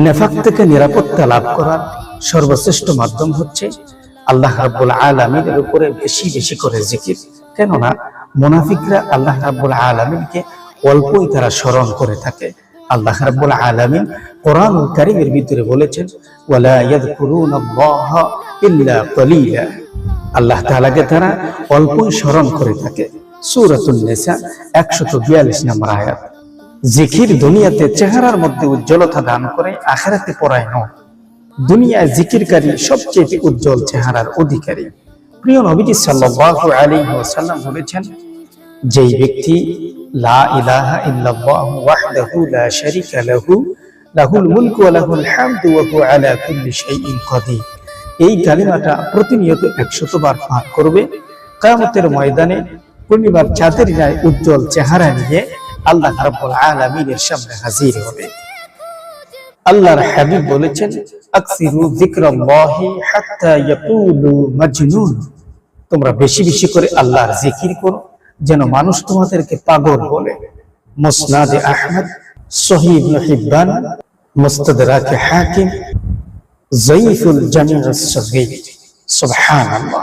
নেফাক থেকে নিরাপত্তা লাভ করার সর্বশ্রেষ্ঠ মাধ্যম হচ্ছে আল্লাহ রাব্বুল আলামিনের উপরে বেশি বেশি করে জিকির। কেননা মুনাফিকরা আল্লাহ রাব্বুল আলামিনকে অল্পই তারা স্মরণ করে থাকে। আল্লাহ রাব্বুল আলামিন কোরআনুল কারীমের ভিতরে বলেছেন, ওয়ালা ইয়াযকুরুনাল্লাহা ইল্লা কলিলা। আল্লাহ তাআলাকে তারা অল্পই স্মরণ করে থাকে। সূরাতুন নিসা 142 নম্বর আয়াত। জিকির দুনিয়াতে চেহারার মধ্যে উজ্জ্বলতা দান করে, আখিরাতে পরায় নয়। দুনিয়ায় জিকিরকারী সবচেয়ে উজ্জ্বল চেহারার অধিকারী। প্রিয় নবীজি সাল্লাল্লাহু আলাইহি ওয়াসাল্লাম বলেছেন, যেই ব্যক্তি লা ইলাহা ইল্লাল্লাহু ওয়াহদাহু লা শারীকা লাহু লাহুল মুলকু ওয়া লাহুল হামদু ওয়া হুয়া আলা কুল্লি শাইইন কাদির, এই কালিমাটা প্রতিনিয়ত 100 বার পাঠ করবে, কিয়ামতের ময়দানে পূর্ণিমার চাঁদের ন্যায় উজ্জ্বল চেহারা নিয়ে আল্লাহ রাব্বুল আলামিনের সামনে হাজির হবে। আল্লাহর হাবিব বলেছেন, আকসিরু যিকরাল্লাহি হাত্তা ইয়াকুলু মাজনুন। তোমরা বেশি বেশি করে আল্লাহর জিকির করো, যেন মানুষ তোমাদেরকে পাগল বলে। মুসনাদে আহমদ, সহিহ ইবনে হিব্বান, মুস্তাদরাকে হাকিম, যায়ীফুল জামি' আস-সগীর। সুবহানাল্লাহ।